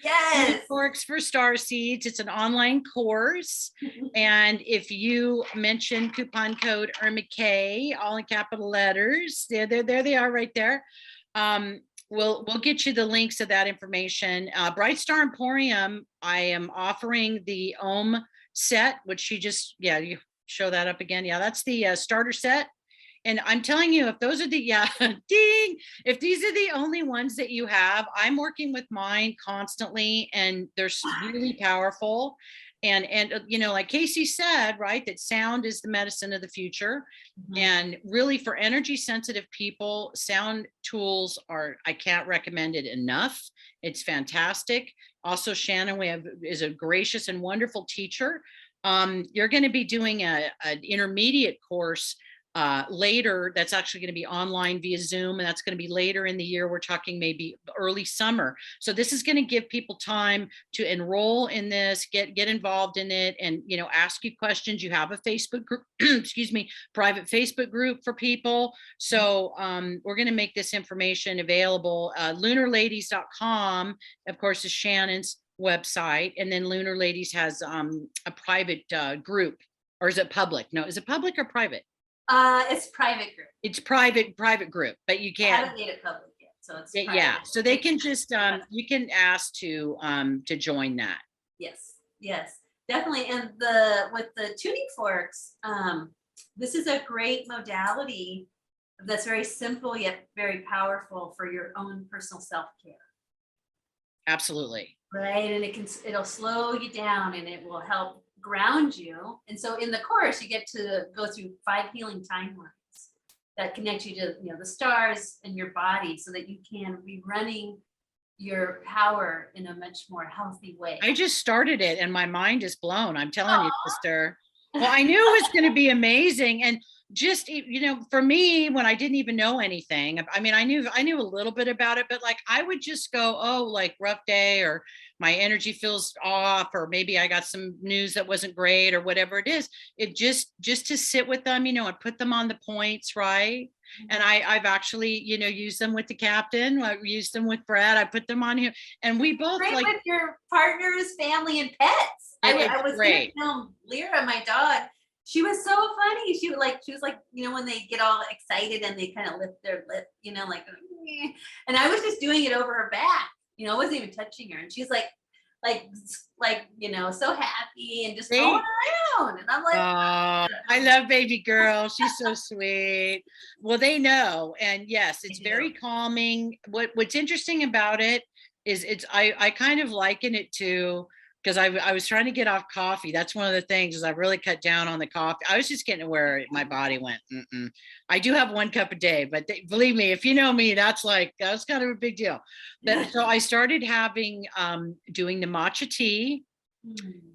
Yes. Tuning forks for star seeds. It's an online course. And if you mention coupon code IRMAKAY, all in capital letters, there they are right there. We'll get you the links to that information. Bright Star Emporium, I am offering the Om set, which you show that up again. Yeah, that's the starter set. And I'm telling you, if those are if these are the only ones that you have, I'm working with mine constantly, and they're really powerful. And like Casey said, right, that sound is the medicine of the future. And really, for energy sensitive people, sound tools I can't recommend it enough. It's fantastic. Also, Shannon is a gracious and wonderful teacher. You're going to be doing an intermediate course later. That's actually going to be online via Zoom, and that's going to be later in the year. We're talking maybe early summer. So this is going to give people time to enroll in this, get involved in it, and ask you questions. You have a Facebook group, private Facebook group for people. So we're going to make this information available. Lunarladies.com, of course, is Shannon's website, and then Lunar Ladies has a private group. Or is it public? No, is it public or private? It's private group. It's private group, but you can't. I haven't made it public yet, so it's private. Yeah. So they can just you can ask to join that. Yes, definitely. And with the tuning forks, this is a great modality that's very simple yet very powerful for your own personal self-care. Absolutely. Right, and it'll slow you down, and it will help ground you. And so in the course, you get to go through 5 healing timelines that connect you to the stars and your body, so that you can be running your power in a much more healthy way. I just started it and my mind is blown. I'm telling you, Aw. sister. Well, I knew it was going to be amazing. And just, for me, when I didn't even know anything, I mean, I knew a little bit about it, but like, I would just go, oh, like rough day, or my energy feels off, or maybe I got some news that wasn't great, or whatever it is. It just to sit with them, and put them on the points, right? And I've actually, used them with the captain. I used them with Brad. I put them on here, and we both Great like with your partners, family, and pets. I was great. gonna film Lyra, my dog. She was so funny. She was like, when they get all excited and they kind of lift their lip, like, and I was just doing it over her back. I wasn't even touching her, and she's like, so happy and just going around. And I'm like, I love baby girl. She's so sweet. Well, they know, and yes, it's very calming. What's interesting about it is I kind of liken it to, because I was trying to get off coffee. That's one of the things, is I really cut down on the coffee. I was just getting to where my body went, I do have 1 cup a day, but believe me, if you know me, that's kind of a big deal. But so I started having, doing the matcha tea.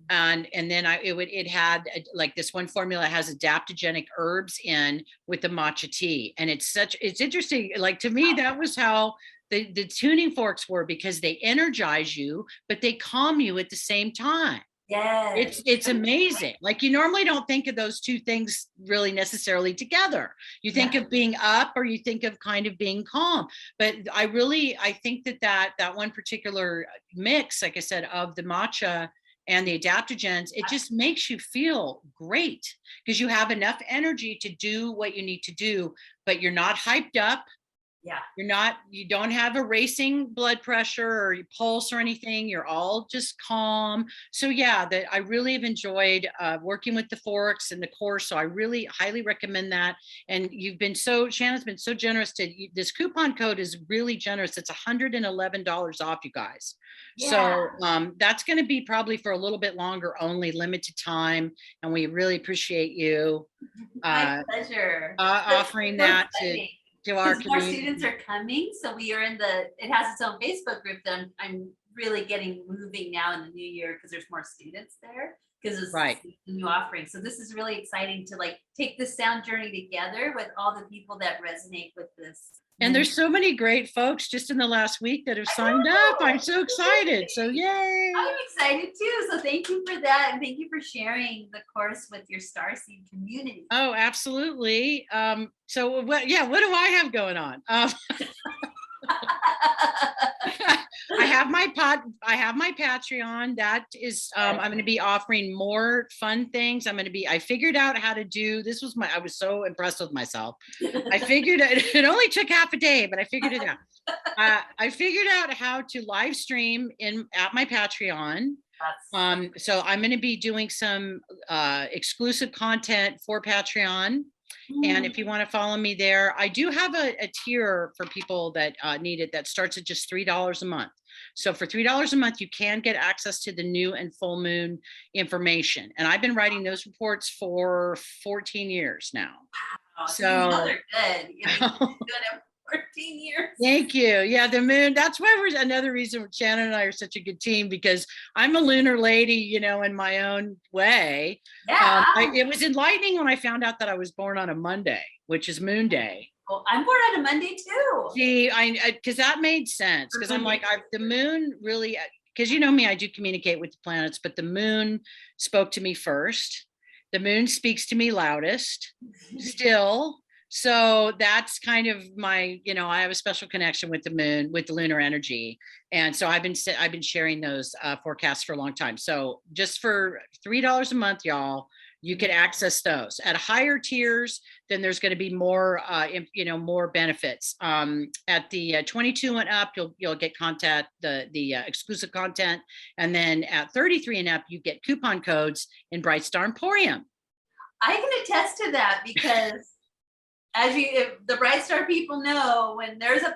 And then it had like this one formula has adaptogenic herbs in with the matcha tea. And it's interesting. Like, to me, that was how the tuning forks were, because they energize you, but they calm you at the same time. yes, It's amazing. Like, you normally don't think of those two things really necessarily together. You think of being up, or you think of kind of being calm. But I think that one particular mix, like I said, of the matcha and the adaptogens, it just makes you feel great, because you have enough energy to do what you need to do, but you're not hyped up. You don't have a racing blood pressure or your pulse or anything. You're all just calm. So yeah, I really have enjoyed working with the forks and the course. So I really highly recommend that. And Shannon's been so generous this coupon code is really generous. It's $111 off, you guys. So that's going to be probably for a little bit longer, only limited time. And we really appreciate you my pleasure. offering that to our community. More students are coming, so it has its own Facebook group that I'm really getting moving now in the new year, because there's more students there, because it's a new offering. So this is really exciting to like take this sound journey together with all the people that resonate with this. And there's so many great folks just in the last week that have signed up. I'm so excited. So yay. I'm excited too. So thank you for that. And thank you for sharing the course with your Starseed community. Oh, absolutely. So what do I have going on? I have my Patreon. That is, I'm going to be offering more fun things. I figured out how to do, I was so impressed with myself. I figured it only took half a day, but I figured it out. I figured out how to live stream at my Patreon. So I'm going to be doing some exclusive content for Patreon. And if you want to follow me there, I do have a tier for people that need it that starts at just $3 a month. So for $3 a month, you can get access to the new and full moon information. And I've been writing those reports for 14 years now. Wow, so they're good. Good 14 years. Thank you. Yeah, the moon. That's why another reason Shannon and I are such a good team, because I'm a lunar lady, in my own way. Yeah. It was enlightening when I found out that I was born on a Monday, which is Moon Day. Well, I'm born on a Monday too. See, because that made sense. Because I'm like, the moon really, because me, I do communicate with the planets, but the moon spoke to me first. The moon speaks to me loudest still. So that's kind of my, I have a special connection with the moon, with the lunar energy. And so I've been sharing those forecasts for a long time. So just for $3 a month, y'all, you can access those. At higher tiers, then there's going to be more, more benefits. At the 22 and up, you'll get content, the exclusive content. And then at 33 and up, you get coupon codes in Bright Star Emporium. I can attest to that, because if the Bright Star people know, when there's a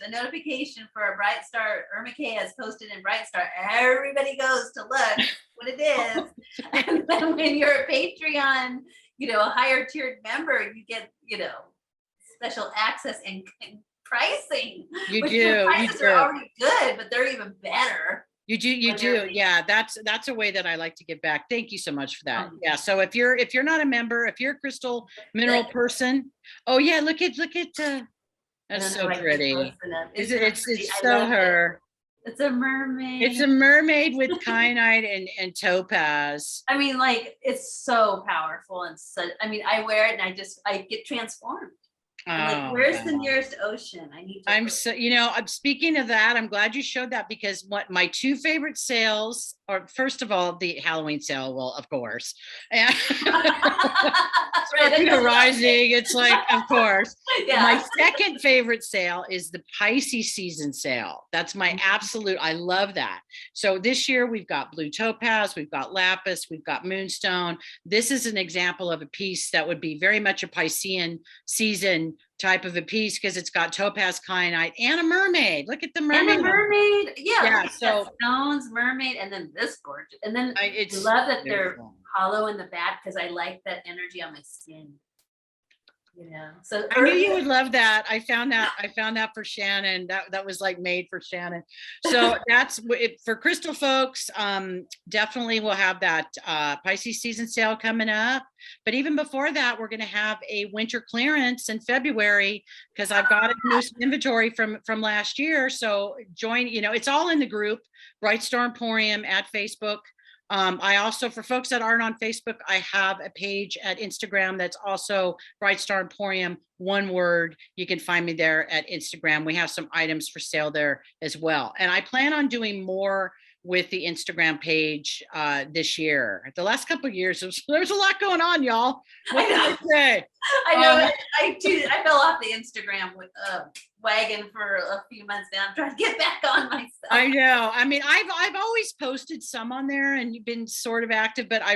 notification for a Bright Star, Irma K has posted in Bright Star, everybody goes to look what it is. And then when you're a Patreon, a higher tiered member, you get, special access and pricing. You Which do, the you prices are do. already good, but they're even better. You do. Literally. Yeah, that's a way that I like to give back. Thank you so much for that. Um, Yeah. So if you're not a member, if you're a crystal mineral person, oh yeah, look at I that's don't know so if I can pretty. post it up. Is It's it? so It's pretty. it's I so love it. her. It's a It's mermaid. a mermaid with kyanite and topaz. I mean, like, it's so powerful and so, I mean, I wear it and I get transformed. I'm like, Oh, where's the wow. nearest ocean? I need to. I'm so, I'm speaking of that. I'm glad you showed that because what my two favorite sales are, first of all, the Halloween sale, well, of course. And Scorpio rising, it's like, of course. Yeah. My second favorite sale is the Pisces season sale. That's my absolute, I love that. So this year we've got blue topaz, we've got lapis, we've got moonstone. This is an example of a piece that would be very much a Piscean season type of a piece because it's got topaz, kyanite, and a mermaid. Look at the mermaid. And a mermaid. Yeah. Yeah, so stones, mermaid, and then this gorgeous. And then I it's love that beautiful. they're hollow in the back because I like that energy on my skin. You know, so I knew you would love that. I found that for Shannon. That was like made for Shannon. So that's it for crystal folks. Definitely we'll have that Pisces season sale coming up. But even before that, we're going to have a winter clearance in February because I've got a new inventory from last year. So join. It's all in the group Bright Star Emporium at Facebook. I also, for folks that aren't on Facebook, I have a page at Instagram that's also Bright Star Emporium, one word. You can find me there at Instagram. We have some items for sale there as well. And I plan on doing more with the Instagram page this year. The last couple of years, there's a lot going on, y'all. What can I say? I know. I fell off the Instagram wagon for a few months now. I'm trying to get back on myself. I know. I mean, I've always posted some on there and you've been sort of active, but I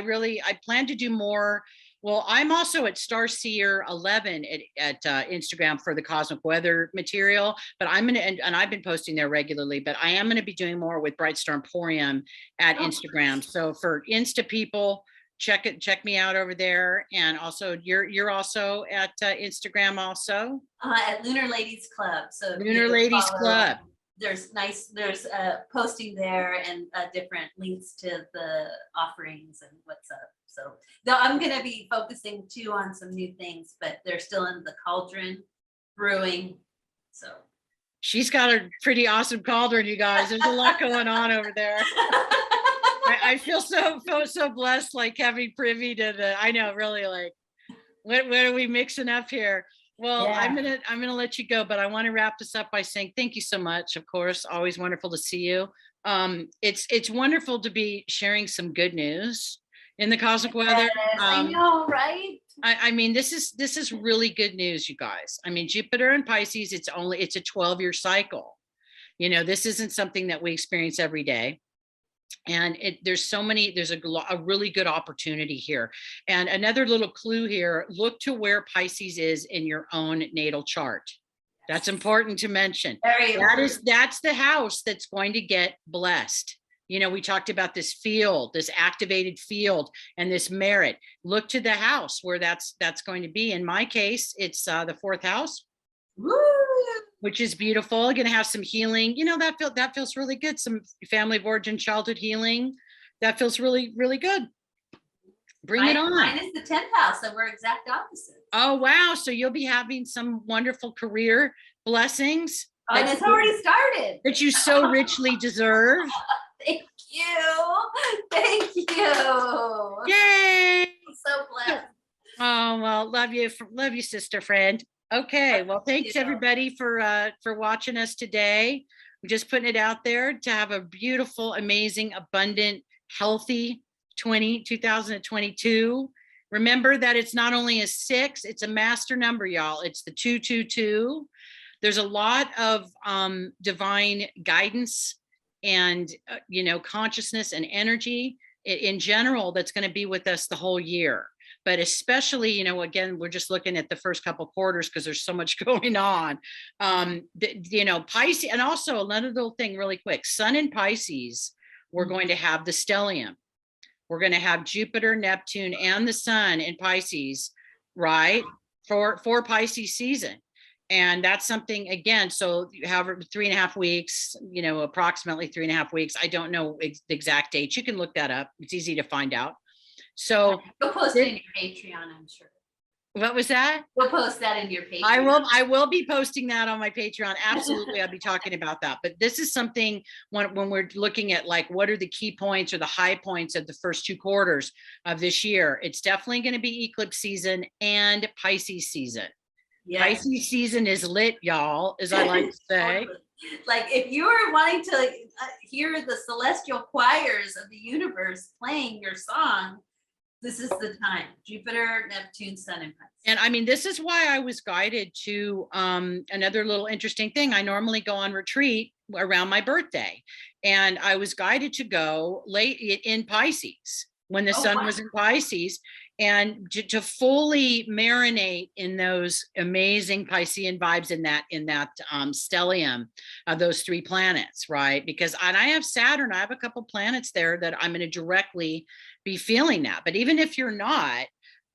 plan to do more. Well, I'm also at Starseer 11 at Instagram for the cosmic weather material, but I'm going to, and I've been posting there regularly, but I am going to be doing more with Bright Star Emporium at Instagram. So for Insta people, check me out over there. And also you're also at Instagram also. At Lunar Ladies Club. So Lunar Ladies Club. There's posting there and different links to the offerings and what's up. So though I'm going to be focusing too on some new things, but they're still in the cauldron brewing. So she's got a pretty awesome cauldron, you guys. There's a lot going on over there. I feel so blessed, like having privy to I know, really, like what are we mixing up here? Well, yeah. I'm gonna let you go, but I want to wrap this up by saying thank you so much. Of course, always wonderful to see you. It's wonderful to be sharing some good news in the cosmic weather. I know, right? I mean, this is really good news, you guys. I mean, Jupiter and Pisces, it's a 12-year cycle. This isn't something that we experience every day. And there's a really good opportunity here. And another little clue here, look to where Pisces is in your own natal chart. That's important to mention. That's the house that's going to get blessed. We talked about this field, this activated field, and this merit. Look to the house where that's going to be. In my case, it's the 4th house. Woo! Which is beautiful. Going to have some healing. That feels really good. Some family of origin, childhood healing. That feels really, really good. Bring it on. Mine is the 10th house, so we're exact opposites. Oh, wow. So you'll be having some wonderful career blessings. Oh, and it's already started. That you so richly deserve. Thank you. Thank you. Yay. I'm so blessed. Oh, well, love you, sister friend. Okay, well, thanks everybody for watching us today. We're just putting it out there to have a beautiful, amazing, abundant, healthy 2022. Remember that it's not only a 6, it's a master number, y'all. It's the 222. There's a lot of divine guidance and consciousness and energy in general that's going to be with us the whole year. But especially, again, we're just looking at the first couple quarters because there's so much going on. Pisces, and also another little thing really quick, Sun in Pisces, we're going to have the stellium. We're going to have Jupiter, Neptune, and the Sun in Pisces, right? For Pisces season. And that's something, again, so however, 3.5 weeks, approximately 3.5 weeks. I don't know the exact dates. You can look that up. It's easy to find out. So you'll post it in your Patreon, I'm sure. What was that? We'll post that in your Patreon. I will be posting that on my Patreon. Absolutely. I'll be talking about that. But this is something when we're looking at like, what are the key points or the high points of the first 2 quarters of this year? It's definitely going to be eclipse season and Pisces season. Yes. Pisces season is lit, y'all, as I like to say. Like if you are wanting to hear the celestial choirs of the universe playing your song, this is the time. Jupiter, Neptune, Sun, and Pisces. And I mean, this is why I was guided to another little interesting thing. I normally go on retreat around my birthday, and I was guided to go late in Pisces when the sun was in Pisces, and to fully marinate in those amazing Piscean vibes in that stellium of those 3 planets, right? Because I have Saturn, I have a couple planets there that I'm going to directly be feeling that. But even if you're not,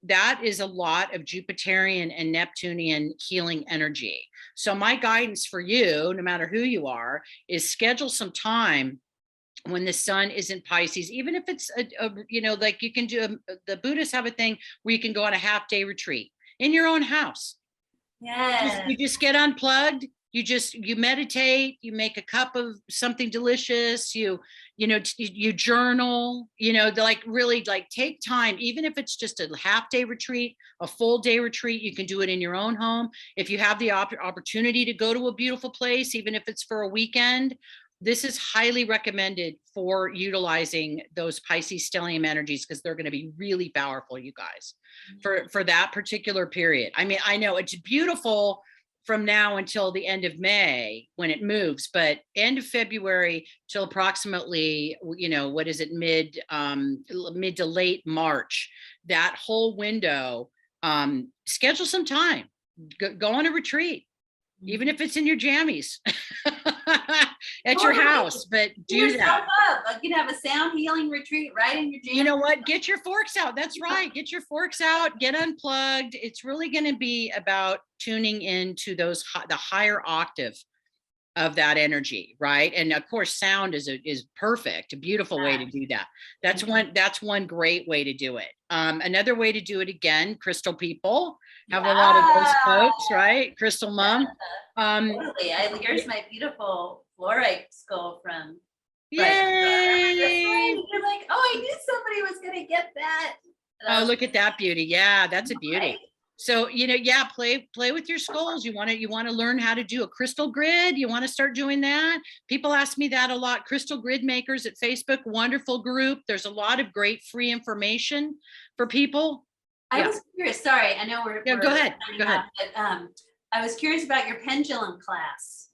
that is a lot of Jupiterian and Neptunian healing energy. So my guidance for you, no matter who you are, is schedule some time when the sun is in Pisces, even if it's like you can do the Buddhists have a thing where you can go on a half-day retreat in your own house. Yeah. You just get unplugged. You meditate, you make a cup of something delicious, you journal, like really like take time, even if it's just a half-day retreat, a full day retreat, you can do it in your own home. If you have the opportunity to go to a beautiful place, even if it's for a weekend, this is highly recommended for utilizing those Pisces stellium energies, because they're going to be really powerful, you guys, for that particular period. I mean, I know it's beautiful from now until the end of May when it moves, but end of February till approximately, what is it, mid to late March, that whole window, schedule some time, go on a retreat, even if it's in your jammies at your house, but do that. You can have a sound healing retreat right in your jammies. You know what? Get your forks out. That's right. Get your forks out, get unplugged. It's really going to be about tuning into the higher octave of that energy, right? And of course, sound is perfect, a beautiful way to do that. That's one great way to do it. Another way to do it, again, crystal people have a lot of those folks, right? Crystal mom. Totally. Here's my beautiful fluorite skull from. Yay! You're like, oh, I knew somebody was gonna get that. Oh, look at that beauty. Yeah, that's a beauty. Right? So, play with your skulls. You want to learn how to do a crystal grid. You want to start doing that. People ask me that a lot. Crystal grid makers at Facebook, wonderful group. There's a lot of great free information for people. I was curious. Sorry, I know we're go ahead. But I was curious about your pendulum class.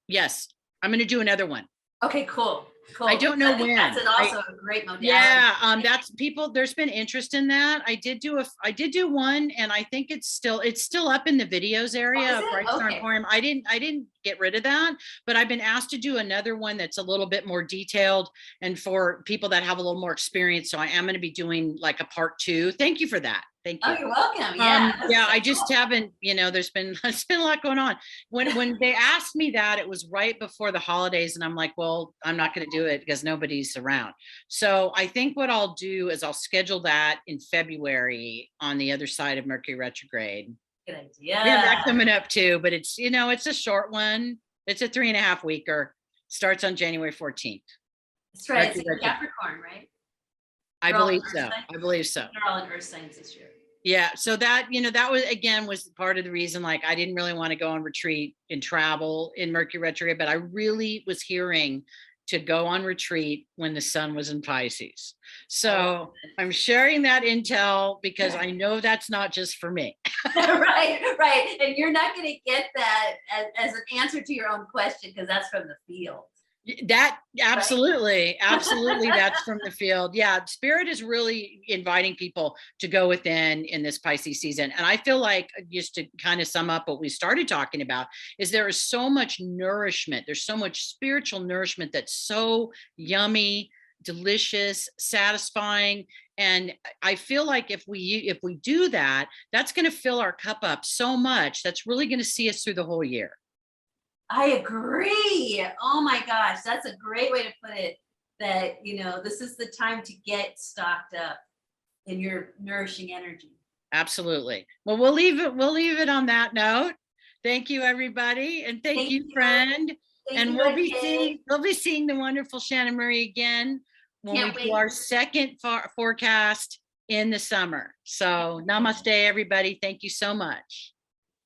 Yes, I'm going to do another one. Okay, cool. I don't know when. That's also a great modality. Yeah, that's people. There's been interest in that. I did do one, and I think it's still up in the videos area of Bright Star Emporium. I didn't get rid of that, but I've been asked to do another one that's a little bit more detailed and for people that have a little more experience. So I am going to be doing like a part 2. Thank you for that. Thank you. Oh, you're welcome. Yeah. I just haven't, there's been a lot going on. When they asked me that, it was right before the holidays, and I'm like, well, I'm not going to do it because nobody's around. So I think what I'll do is I'll schedule that in February on the other side of Mercury retrograde. Good idea. We have that coming up too, but it's, it's a short one. It's a 3.5 weeker. Starts on January 14th. That's right. It's in Capricorn, right? I believe so. They're all in Earth signs this year. Yeah. So that, that was part of the reason, like, I didn't really want to go on retreat and travel in Mercury retrograde, but I really was hearing to go on retreat when the sun was in Pisces. So I'm sharing that intel because I know that's not just for me. Right. And you're not going to get that as an answer to your own question, because that's from the field. That absolutely that's from the field. Yeah, Spirit is really inviting people to go within in this Pisces season. And I feel like, just to kind of sum up what we started talking about, is there is so much nourishment. There's so much spiritual nourishment that's so yummy, delicious, satisfying. And I feel like if we do that, that's going to fill our cup up so much. That's really going to see us through the whole year. I agree. Oh my gosh, that's a great way to put it. That, you know, this is the time to get stocked up in your nourishing energy. Absolutely. Well, we'll leave it on that note. Thank you, everybody. And thank you, friend. Thank And you, we'll be seeing the wonderful Shannon Marie again when Can't we do wait. our second forecast in the summer. So namaste, everybody. Thank you so much.